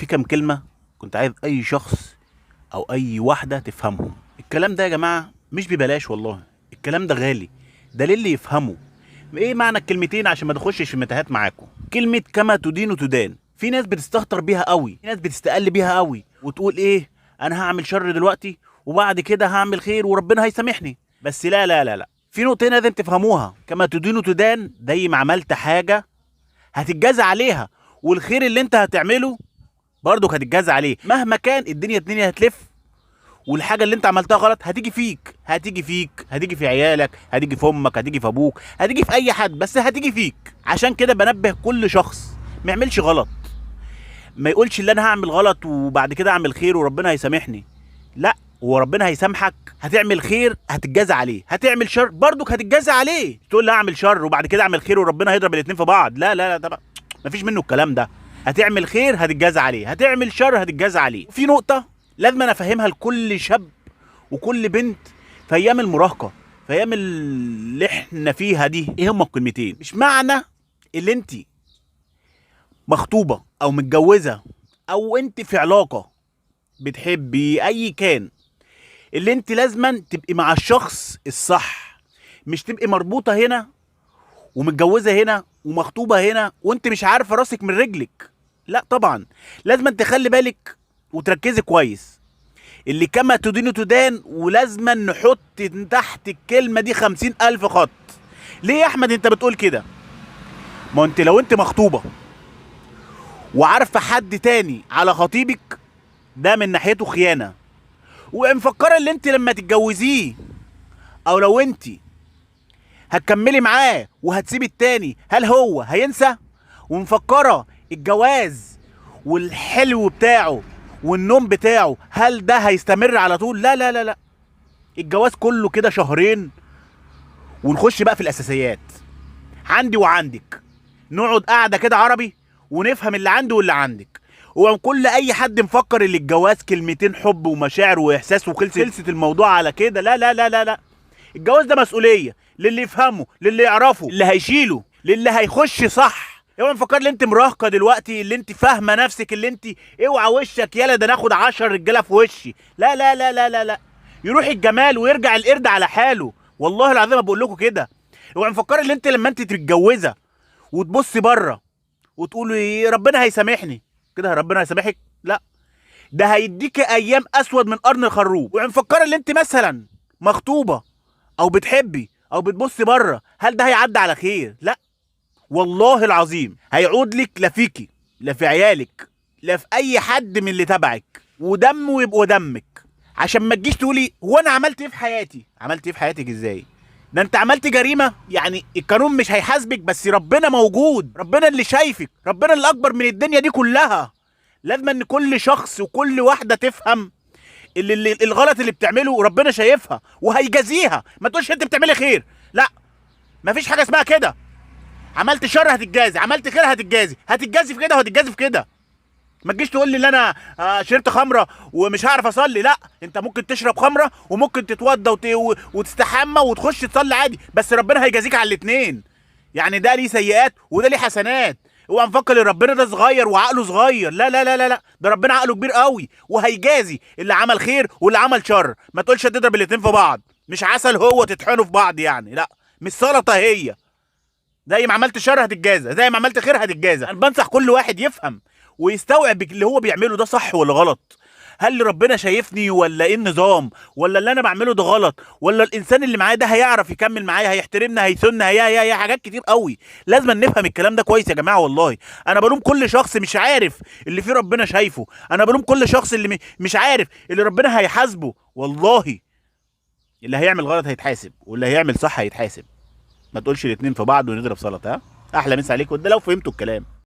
في كام كلمة كنت عايز أي شخص أو أي واحدة تفهمهم. الكلام ده يا جماعة مش ببلاش والله، الكلام ده غالي، ده للي يفهمه. إيه معنى الكلمتين عشان ما تخشش في متاهات معاكم؟ كلمة كما تدين تدان، في ناس بتستهتر بيها قوي، في ناس بتستقل بيها قوي وتقول إيه، أنا هعمل شر دلوقتي وبعد كده هعمل خير وربنا هيسامحني. بس لا لا لا لا، في نقطتين لازم تفهموها. كما تدين تدان، زي ما عملت حاجة هتتجازى عليها، والخير اللي انت هتعمله برضه هتتجازى عليه. مهما كان الدنيا هتلف، والحاجه اللي انت عملتها غلط هتيجي فيك، هتيجي في عيالك، هتيجي في امك، هتيجي في ابوك، هتيجي في اي حد، بس هتيجي فيك. عشان كده بنبه كل شخص ما يعملش غلط، ما يقولش اللي انا هعمل غلط وبعد كده اعمل خير وربنا هيسامحني. لا، هو ربنا هيسامحك. هتعمل خير هتتجازى عليه، هتعمل شر برضك هتتجازى عليه. تقول لا اعمل شر وبعد كده اعمل خير وربنا هيضرب الاتنين في بعض، لا لا لا، طبعا مفيش منه الكلام ده. هتعمل خير هتتجازى عليه، هتعمل شر هتتجازى عليه. في نقطة لازم انا افهمها لكل شاب وكل بنت في ايام المراهقة، في ايام اللي احنا فيها دي. ايه هما الكلمتين؟ مش معنى اللي انت مخطوبة او متجوزة او انت في علاقة بتحبي اي كان، اللي انت لازما تبقي مع الشخص الصح، مش تبقي مربوطة هنا ومتجوزة هنا ومخطوبة هنا وانت مش عارفة راسك من رجلك. لا طبعا، لازما تخلي بالك وتركزي كويس. اللي كما تدين تدان، ولازما نحط تحت الكلمة دي 50,000 خط. ليه يا احمد انت بتقول كده؟ ما انت لو انت مخطوبة وعارفة حد تاني على خطيبك، ده من ناحيته خيانة، ومفكرة اللي انت لما تتجوزيه او لو انت هتكملي معاه وهتسيبي التاني، هل هو هينسى؟ ومفكرة الجواز والحلو بتاعه والنوم بتاعه هل ده هيستمر على طول؟ لا لا لا لا، الجواز كله كده شهرين ونخش بقى في الاساسيات. عندي وعندك نقعد قاعدة كده عربي ونفهم اللي عندي واللي عندك. وكل اي حد مفكر ان الجواز كلمتين حب ومشاعر واحساس وخلصت الموضوع على كده، لا لا لا لا لا. الجواز ده مسؤوليه، للي يفهمه، للي يعرفه، اللي هيشيله، للي هيخش صح. اوعى مفكر ان انت مراهقه دلوقتي، اللي انت فاهمه نفسك، اللي انت اوعى وشك يلا ده ناخد 10 رجاله في وشي. لا لا لا لا لا لا، يروح الجمال ويرجع القرد على حاله. والله العظيم بقول لكم كده. اوعى مفكر ان انت لما انت تتجوزه وتبصي بره وتقولي ربنا هيسامحني كده ربنا هيسامحك، لا، ده هيديك ايام اسود من قرن الخروب. ومفكره ان انت مثلا مخطوبه او بتحبي او بتبصي بره، هل ده هيعدي على خير؟ لا والله العظيم هيعود لك، لا فيكي لا في عيالك لا في اي حد من اللي تبعك، ودمه يبقى دمك. عشان ما تجيش تقولي هو انا عملت ايه في حياتي. عملت ايه في حياتك ازاي؟ ده انت عملت جريمه، يعني القانون مش هيحاسبك بس ربنا موجود، ربنا اللي شايفك، ربنا اللي اكبر من الدنيا دي كلها. لازم ان كل شخص وكل واحده تفهم اللي الغلط اللي بتعمله ربنا شايفها وهيجازيها. ما تقولش انت بتعملي خير، لا، مفيش حاجه اسمها كده. عملت شر هتتجازي، عملت خير هتتجازي في كده وهتتجازي في كده. ما تجيش تقول لي ان انا شربت خمره ومش هعرف اصلي. لا، انت ممكن تشرب خمره وممكن تتوضى وتستحمى وتخش تصلي عادي، بس ربنا هيجازيك على الاثنين. يعني ده ليه سيئات وده ليه حسنات. هو مفكر ان ربنا ده صغير وعقله صغير، لا لا لا لا لا، ده ربنا عقله كبير قوي وهيجازي اللي عمل خير واللي عمل شر. ما تقولش هتضرب الاثنين في بعض، مش عسل هو تطحنوا في بعض يعني، لا، مش سلطه هي. زي ما عملت شر هتتجازى، زي ما عملت خير هتتجازى. انا بنصح كل واحد يفهم ويستوعب اللي هو بيعمله ده صح ولا غلط. هل ربنا شايفني ولا ايه النظام، ولا اللي انا بعمله ده غلط، ولا الانسان اللي معايا ده هيعرف يكمل معايا، هيحترمني، هيسن، هي حاجات كتير قوي. لازم نفهم الكلام ده كويس يا جماعه. والله انا بلوم كل شخص مش عارف اللي فيه ربنا شايفه، انا بلوم كل شخص اللي مش عارف اللي ربنا هيحاسبه. والله اللي هيعمل غلط هيتحاسب واللي هيعمل صح هيتحاسب. ما تقولش الاتنين في بعض ونضرب سلطه. ها، احلى مسا عليكم ده لو فهمتوا الكلام.